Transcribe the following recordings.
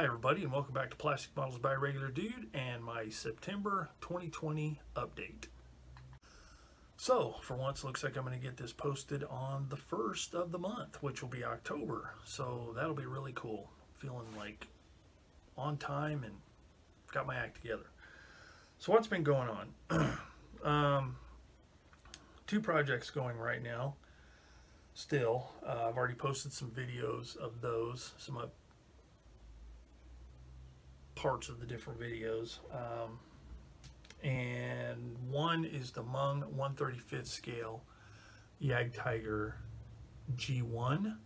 Hi everybody, and welcome back to Plastic Models by Regular Dude and my September 2020 update. So, for once, looks like I'm going to get this posted on the 1st of the month, which will be October. So that'll be really cool. Feeling like on time and got my act together. So what's been going on? Two projects going right now. Still, I've already posted some videos of those, some parts of the different videos, and one is the Meng 1/35 scale Jagdtiger G1.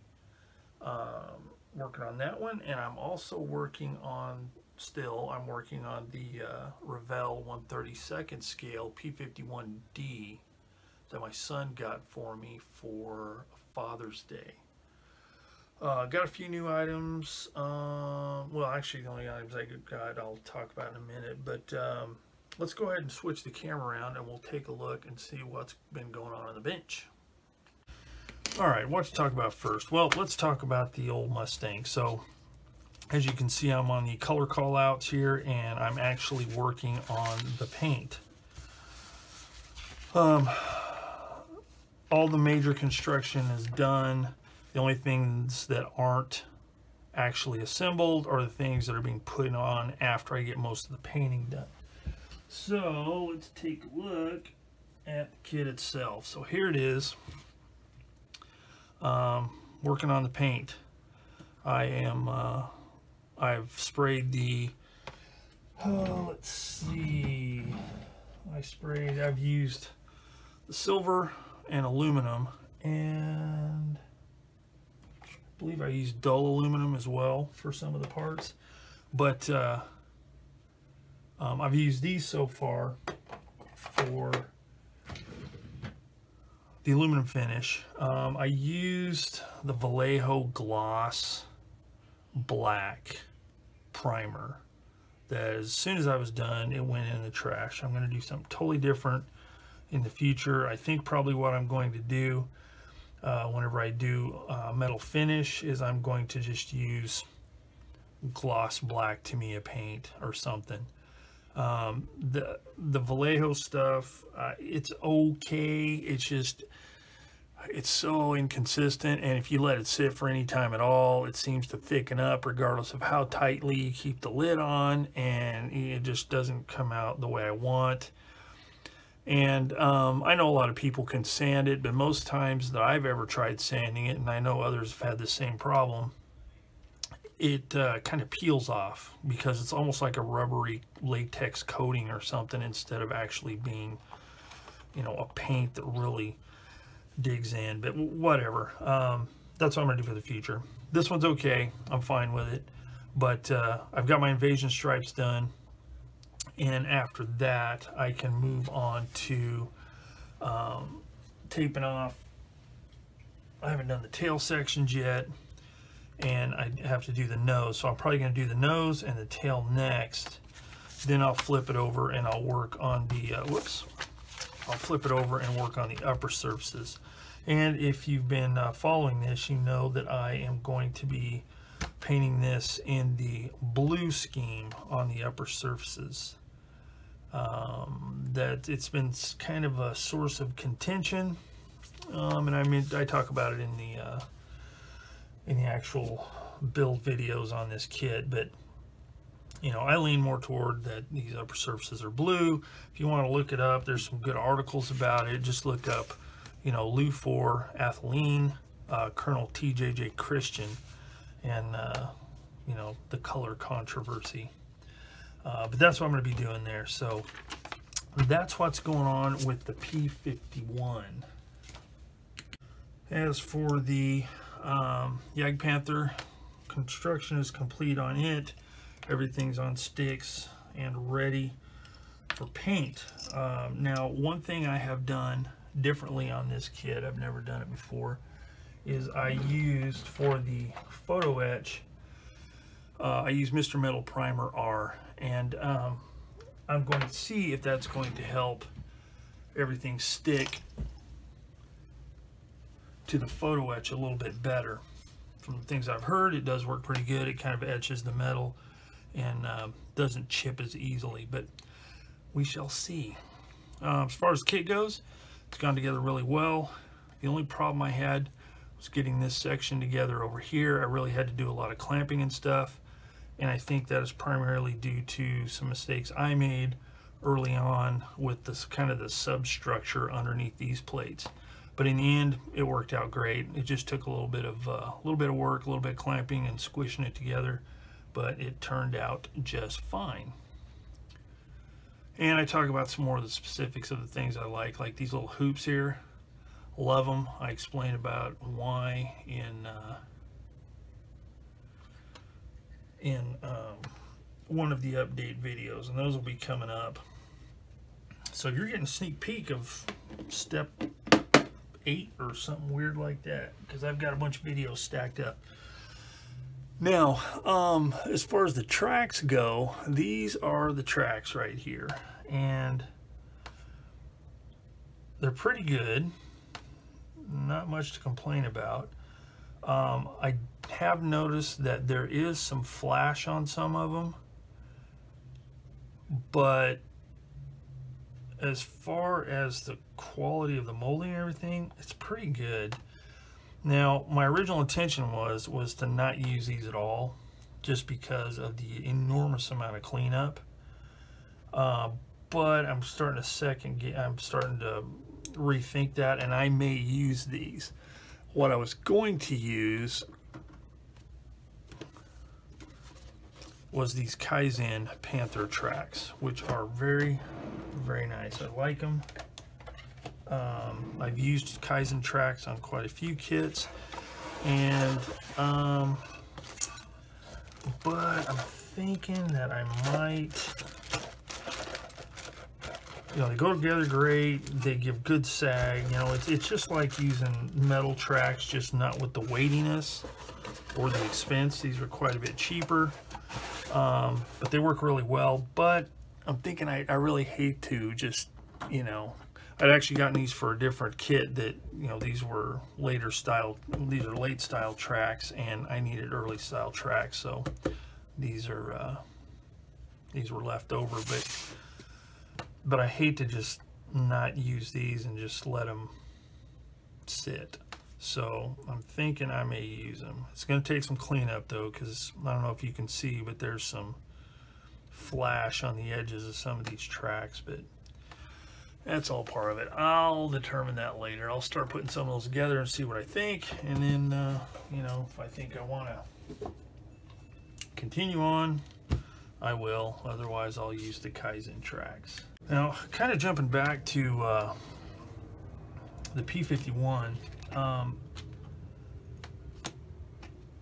Working on that one, and I'm also working on I'm working on the Revell 1/32 scale P51D that my son got for me for Father's Day. Got a few new items. Well, actually, the only items I got I'll talk about in a minute. But let's go ahead and switch the camera around and we'll take a look and see what's been going on the bench. All right, what to talk about first? Well, let's talk about the old Mustang. So, as you can see, I'm on the color callouts here, and I'm actually working on the paint. All the major construction is done. The only things that aren't actually assembled are the things that are being put on after I get most of the painting done. So let's take a look at the kit itself. So here it is. Working on the paint. I've sprayed the, let's see, I've used the silver and aluminum, and I believe I used dull aluminum as well for some of the parts, but I've used these so far for the aluminum finish. I used the Vallejo Gloss Black primer that as soon as I was done, it went in the trash. I'm going to do something totally different in the future. I think probably what I'm going to do whenever I do metal finish is I'm going to just use gloss black Tamiya paint or something. The Vallejo stuff, it's okay. It's so inconsistent, and if you let it sit for any time at all, it seems to thicken up regardless of how tightly you keep the lid on, and it just doesn't come out the way I want. And I know a lot of people can sand it, but most times that I've ever tried sanding it, and I know others have had the same problem, it kind of peels off because it's almost like a rubbery latex coating or something instead of actually being, you know, a paint that really digs in. But whatever, that's what I'm gonna do for the future. This one's okay, I'm fine with it, but I've got my invasion stripes done, and after that I can move on to taping off. I haven't done the tail sections yet, and I have to do the nose, so I'm probably going to do the nose and the tail next. Then I'll flip it over and I'll work on the I'll flip it over and work on the upper surfaces. And if you've been following this, you know that I am going to be painting this in the blue scheme on the upper surfaces. That it's been kind of a source of contention, and I talk about it in the actual build videos on this kit, but you know, I lean more toward that these upper surfaces are blue. If you want to look it up, there's some good articles about it. Just look up, you know, Lufor Ethylene, Colonel T.J.J. Christian, and you know, the color controversy. But that's what I'm going to be doing there. So that's what's going on with the P51. As for the Jagdpanther, construction is complete on it. Everything's on sticks and ready for paint. Now, one thing I have done differently on this kit, I've never done it before, is I used for the photo etch, I used Mr. Metal Primer R, and I'm going to see if that's going to help everything stick to the photo etch a little bit better. from the things I've heard, it does work pretty good. It kind of etches the metal and doesn't chip as easily, but we shall see. As far as the kit goes, it's gone together really well. The only problem I had was getting this section together over here. I really had to do a lot of clamping and stuff, and I think that is primarily due to some mistakes I made early on with this kind of the substructure underneath these plates. But in the end, it worked out great. It just took a little bit of work, a little bit of clamping and squishing it together, but it turned out just fine. And I talk about some more of the specifics of the things I like these little hoops here. Love them. I explain about why in one of the update videos, and those will be coming up. So you're getting a sneak peek of step 8 or something weird like that, because I've got a bunch of videos stacked up. Now, as far as the tracks go, these are the tracks right here, and they're pretty good. Not much to complain about. I have noticed that there is some flash on some of them, but as far as the quality of the molding and everything, it's pretty good. Now, my original intention was to not use these at all, just because of the enormous amount of cleanup. But I'm starting to rethink that, and I may use these. What I was going to use was these Kaizen Panther tracks, which are very, very nice. I like them. I've used Kaizen tracks on quite a few kits, and but I'm thinking that I might, you know, they go together great, they give good sag, you know, it's just like using metal tracks, just not with the weightiness or the expense. These are quite a bit cheaper, but they work really well. But I'm thinking I really hate to just, you know, I'd actually gotten these for a different kit that, you know, these were later style, these are late style tracks, and I needed early style tracks, so these were left over. But I hate to just not use these and just let them sit. So I'm thinking I may use them. It's going to take some cleanup though, because I don't know if you can see, but there's some flash on the edges of some of these tracks, but that's all part of it. I'll determine that later. I'll start putting some of those together and see what I think, and then you know, if I think I want to continue on, I will. Otherwise, I'll use the Kaizen tracks. Now, kind of jumping back to the P51,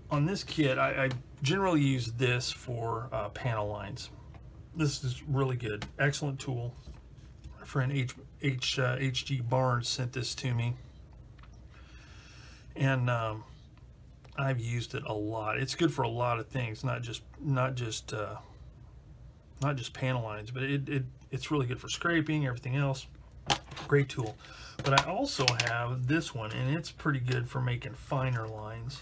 on this kit, I generally use this for panel lines. This is really good, excellent tool. My friend HG Barnes sent this to me, and I've used it a lot. It's good for a lot of things, not just panel lines, but it's really good for scraping, everything else. Great tool. But I also have this one, and it's pretty good for making finer lines.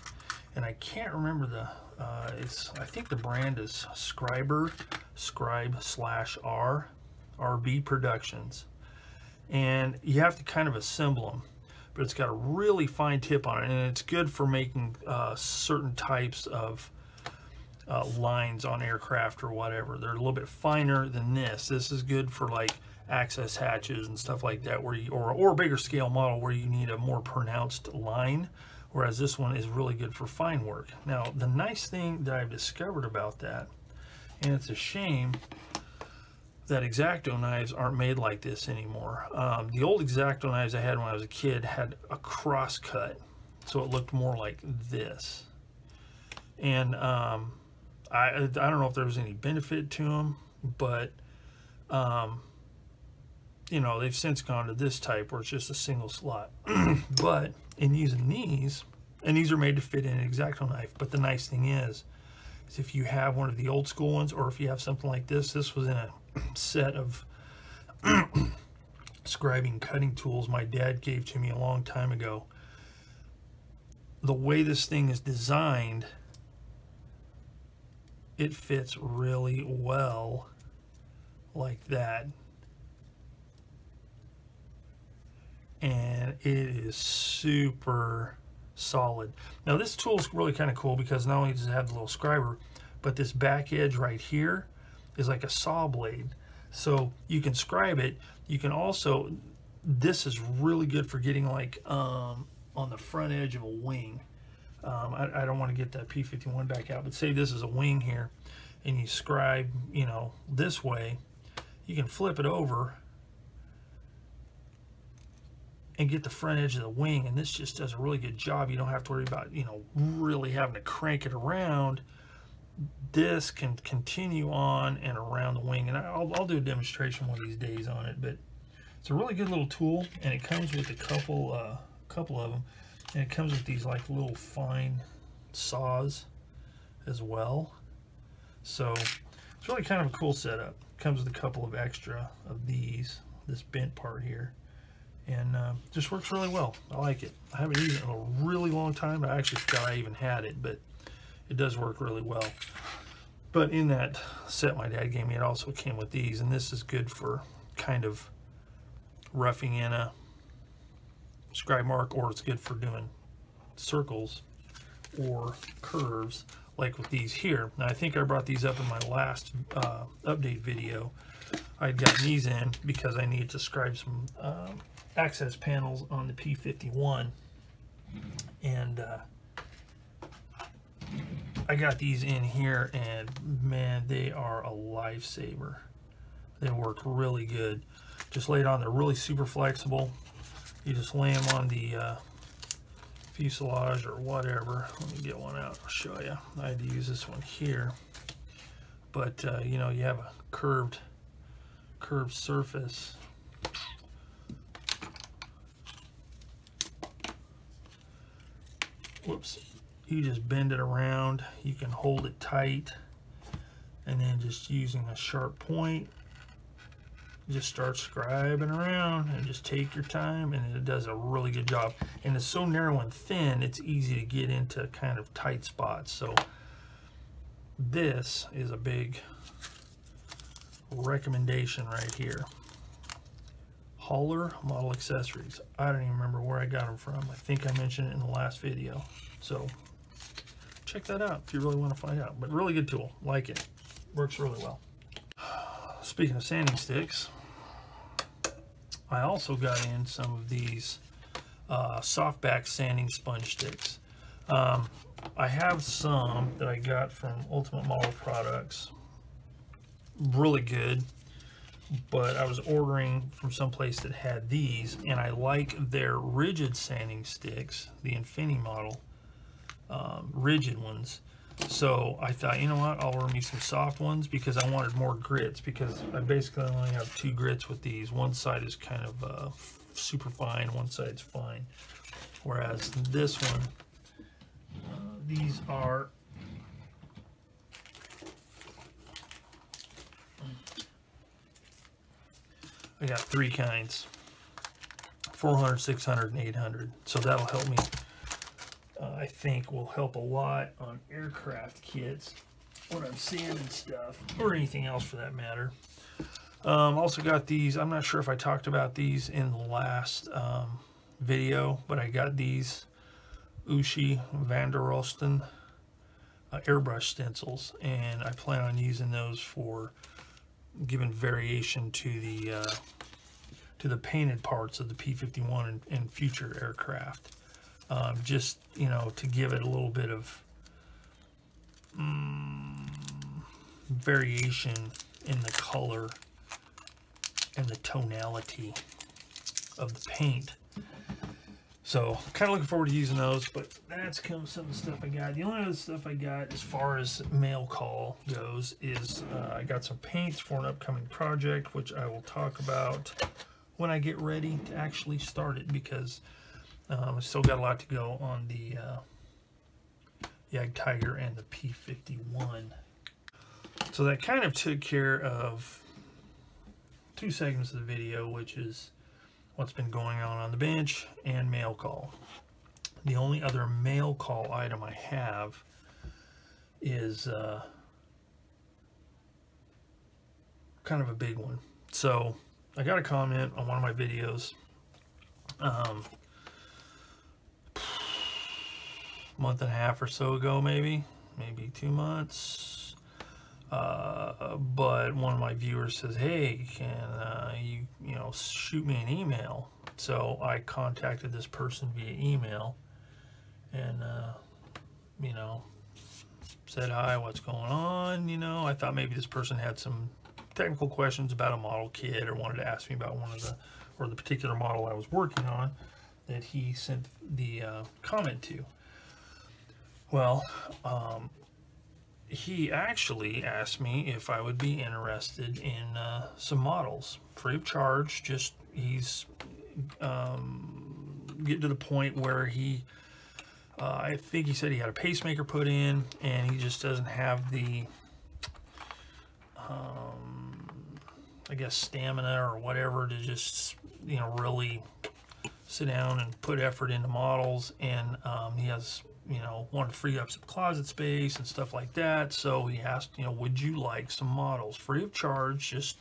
And I can't remember the I think the brand is Scribe/R, RB Productions, and you have to kind of assemble them, but it's got a really fine tip on it, and it's good for making certain types of lines on aircraft or whatever. They're a little bit finer than this. This is good for like access hatches and stuff like that, where you, or a bigger scale model where you need a more pronounced line, whereas this one is really good for fine work. Now, the nice thing that I've discovered about that, and it's a shame that X-Acto knives aren't made like this anymore. The old X-Acto knives I had when I was a kid had a cross cut, so it looked more like this. And I don't know if there was any benefit to them, but you know, they've since gone to this type where it's just a single slot. But in using these, and these are made to fit in an X-Acto knife, but the nice thing is if you have one of the old school ones, or if you have something like this was in a set of scribing cutting tools my dad gave to me a long time ago. the way this thing is designed, it fits really well like that. And it is super solid. Now this tool is really kind of cool because not only does it have the little scriber, but this back edge right here is like a saw blade. So you can scribe it. You can also, this is really good for getting like on the front edge of a wing. I don't want to get that P51 back out, but say this is a wing here and you scribe, you know, this way, you can flip it over and get the front edge of the wing, and this just does a really good job. You don't have to worry about, you know, really having to crank it around. This can continue on and around the wing, and I'll do a demonstration one of these days on it, but it's a really good little tool, and it comes with a couple of them, and it comes with these like little fine saws as well. So it's really kind of a cool setup. It comes with a couple of extra of these, this bent part here, and just works really well. I like it. I haven't used it in a really long time. I actually forgot I even had it, but it does work really well. But in that set my dad gave me, it also came with these, and this is good for kind of roughing in a scribe mark, or it's good for doing circles or curves like with these here. Now I think I brought these up in my last update video. I'd gotten these in because I needed to scribe some access panels on the P51, and I got these in here, and man, they are a lifesaver. They work really good. Just lay it on. They're really super flexible. You just lay them on the fuselage or whatever. Let me get one out. I'll show you. I had to use this one here, but you know, you have a curved surface. Whoops. You just bend it around. You can hold it tight, and then just using a sharp point, just start scribing around and just take your time, and it does a really good job. And it's so narrow and thin, it's easy to get into kind of tight spots. So this is a big recommendation right here. Holler Model Accessories. I don't even remember where I got them from. I think I mentioned it in the last video. So check that out if you really want to find out. But really good tool. Like it. Works really well. Speaking of sanding sticks, I also got in some of these softback sanding sponge sticks. I have some that I got from Ultimate Model Products. Really good. But I was ordering from someplace that had these, and I like their rigid sanding sticks, the Infinity model, rigid ones. So I thought, you know what, I'll order me some soft ones because I wanted more grits, because I basically only have 2 grits with these. One side is kind of super fine, one side's fine. Whereas this one, these are I got 3 kinds, 400, 600, and 800. So that'll help me, I think will help a lot on aircraft kits when I'm sanding stuff, or anything else for that matter. Also got these. I'm not sure if I talked about these in the last video, but I got these Ushi Van der Rosten airbrush stencils, and I plan on using those for giving variation to the painted parts of the P51 and future aircraft. Just, you know, to give it a little bit of variation in the color and the tonality of the paint. So kind of looking forward to using those, but that's some of the stuff I got. The only other stuff I got as far as mail call goes is I got some paints for an upcoming project, which I will talk about when I get ready to actually start it, because I still got a lot to go on the Jagdtiger and the P51. So that kind of took care of 2 segments of the video, which is what's been going on the bench and mail call. The only other mail call item I have is kind of a big one. So I got a comment on one of my videos month and a half or so ago, maybe 2 months. But one of my viewers says, "Hey, can you know, shoot me an email?" So I contacted this person via email, and you know, said, "Hi, what's going on?" You know, I thought maybe this person had some technical questions about a model kit, or wanted to ask me about one of the particular model I was working on that he sent the comment to. Well, he actually asked me if I would be interested in some models, free of charge. Just he's getting to the point where he, I think he said he had a pacemaker put in, and he just doesn't have the, I guess, stamina or whatever to just, you know, really sit down and put effort into models. And he has, you know, wanted to free up some closet space and stuff like that. So he asked, you know, would you like some models free of charge? Just,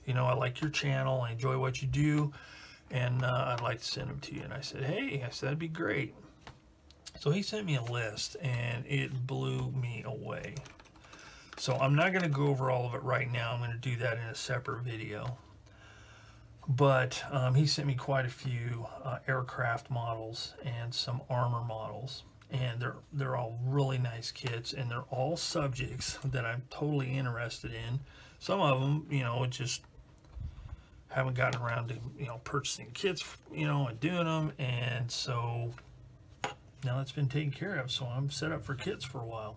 you know, I like your channel, I enjoy what you do, and I'd like to send them to you. And I said, hey, I said, that'd be great. So he sent me a list, and it blew me away. So I'm not going to go over all of it right now. I'm going to do that in a separate video. But he sent me quite a few aircraft models and some armor models. And they're all really nice kits, and they're all subjects that I'm totally interested in. Some of them, you know, just haven't gotten around to, you know, purchasing kits, you know, and doing them. And so now it's been taken care of. So I'm set up for kits for a while.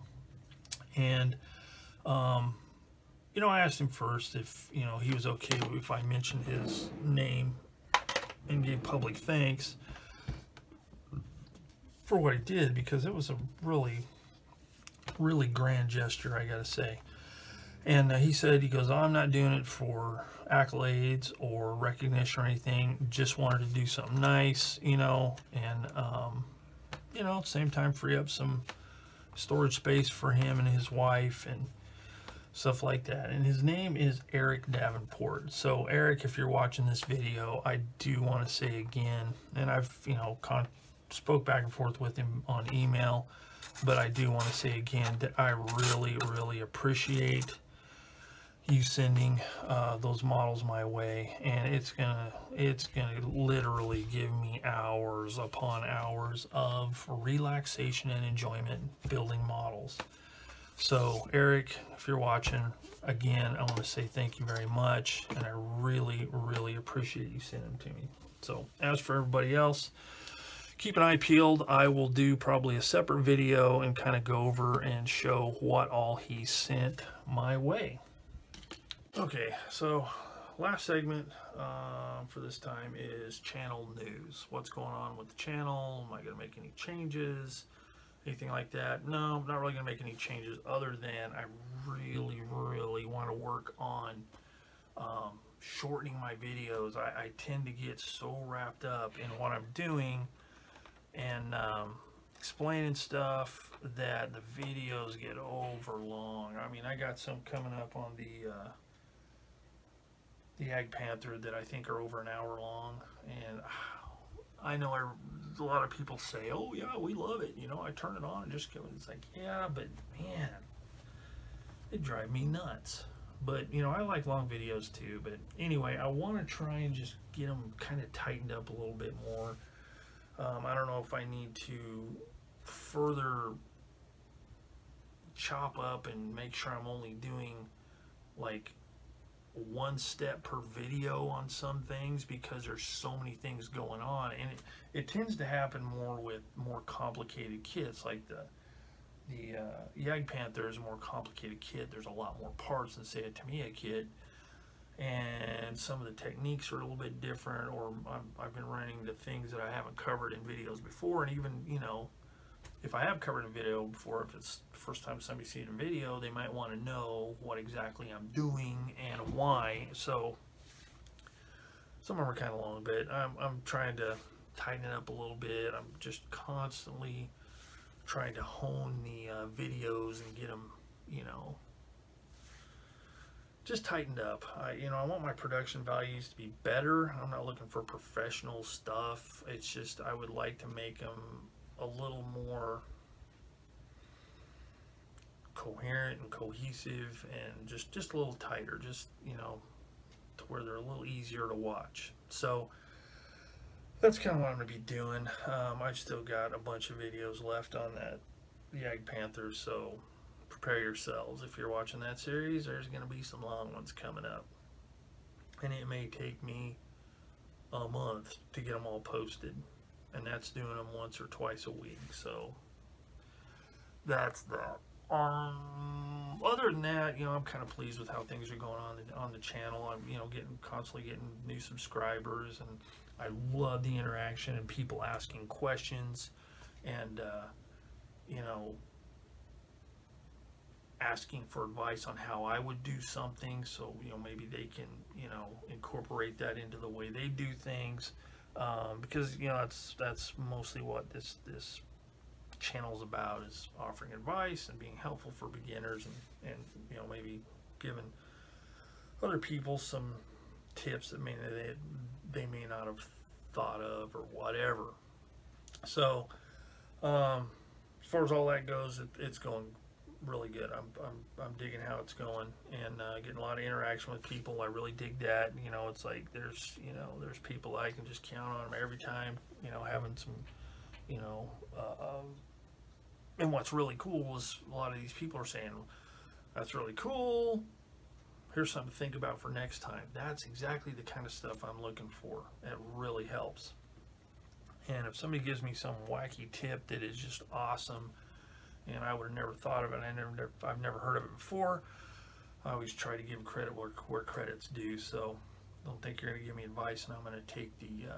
And you know, I asked him first if, you know, he was okay if I mentioned his name and gave public thanks for what he did, because it was a really, really grand gesture, I gotta say. And he said, he goes, I'm not doing it for accolades or recognition or anything, just wanted to do something nice, you know, and you know, at the same time free up some storage space for him and his wife and stuff like that. And his name is Eric Davenport. So Eric, if you're watching this video, I do want to say again, and I've, you know, spoke back and forth with him on email, but I do want to say again that I really, really appreciate you sending those models my way, and it's gonna literally give me hours upon hours of relaxation and enjoyment building models. So Eric, if you're watching, again, I want to say thank you very much, and I really, really appreciate you sending them to me. So as for everybody else, keep an eye peeled. I will do probably a separate video and kind of go over and show what all he sent my way. Okay, so last segment for this time is channel news. What's going on with the channel? Am I going to make any changes? Anything like that? No, I'm not really going to make any changes, other than I really, really want to work on shortening my videos. I tend to get so wrapped up in what I'm doing and explaining stuff that the videos get over long. I mean, I got some coming up on the Jagdpanther that I think are over an hour long, and I know a lot of people say, oh yeah, we love it, you know, I turn it on and just go, it's like, yeah, but man, it drives me nuts. But you know, I like long videos too. But anyway, I want to try and just get them kind of tightened up a little bit more. I don't know if I need to further chop up and make sure I'm only doing like one step per video on some things, because there's so many things going on, and it tends to happen more with more complicated kits. Like the Jagdpanther is a more complicated kit. There's a lot more parts than, say, a Tamiya kit, and some of the techniques are a little bit different, or I've been running into things that I haven't covered in videos before. And even, you know, if I have covered a video before, if it's the first time somebody's seen a video, they might want to know what exactly I'm doing and why. So some of them are kind of long, but I'm trying to tighten it up a little bit. I'm just constantly trying to hone the videos and get them, you know, just tightened up. I want my production values to be better. I'm not looking for professional stuff. It's just I would like to make them a little more coherent and cohesive, and just a little tighter, just, you know, to where they're a little easier to watch. So that's kind of what I'm going to be doing. I've still got a bunch of videos left on that Jagdpanther, so prepare yourselves. If you're watching that series, there's going to be some long ones coming up, and it may take me a month to get them all posted, and that's doing them once or twice a week. So that's that. Other than that, you know, I'm kind of pleased with how things are going on the channel. I'm, you know, constantly getting new subscribers, and I love the interaction and people asking questions, and you know, asking for advice on how I would do something, so, you know, maybe they can, you know, incorporate that into the way they do things, because, you know, that's mostly what this channel's about, is offering advice and being helpful for beginners, and you know, maybe giving other people some tips that they may not have thought of or whatever. So as far as all that goes, it's going really good. I'm digging how it's going, and getting a lot of interaction with people. I really dig that. You know, it's like there's people I can just count on every time, you know, having some, you know, and what's really cool is a lot of these people are saying, that's really cool, here's something to think about for next time. That's exactly the kind of stuff I'm looking for. It really helps. And if somebody gives me some wacky tip that is just awesome, and I would have never thought of it, I've never heard of it before, I always try to give credit where credit's due. So don't think you're going to give me advice and I'm going to take the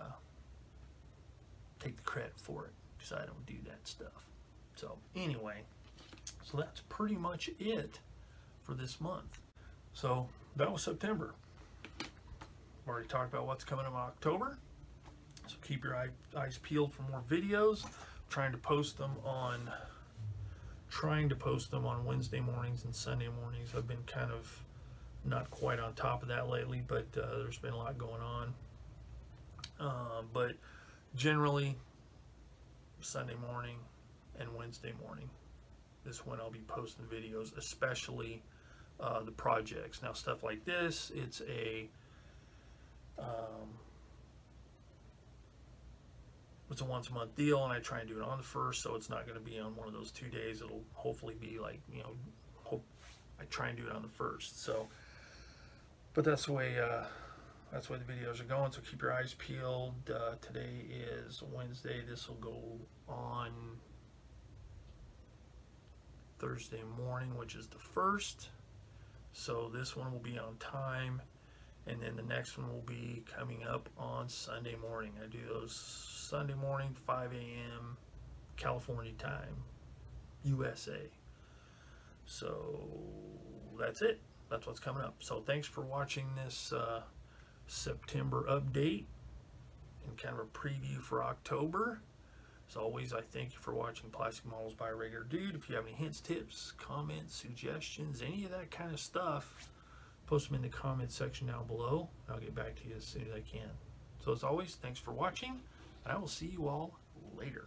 credit for it, because I don't do that stuff. So anyway, so that's pretty much it for this month. So that was September. Already talked about what's coming in October, so keep your eyes peeled for more videos. I'm trying to post them on Wednesday mornings and Sunday mornings. I've been kind of not quite on top of that lately, but there's been a lot going on. But generally, Sunday morning and Wednesday morning is when I'll be posting videos, especially the projects. Now, stuff like this, it's a once a month deal, and I try and do it on the 1st, so it's not going to be on one of those 2 days. It'll hopefully be like, you know, I try and do it on the 1st. So, but that's the way the videos are going. So keep your eyes peeled. Today is Wednesday. This will go on Thursday morning, which is the 1st. So this one will be on time, and then the next one will be coming up on Sunday morning. I do those Sunday morning, 5 a.m. California time, USA. So that's it. That's what's coming up. So thanks for watching this September update and kind of a preview for October. As always, I thank you for watching Plastic Models by a Regular Dude. If you have any hints, tips, comments, suggestions, any of that kind of stuff, post them in the comment section down below. I'll get back to you as soon as I can. So as always, thanks for watching, and I will see you all later.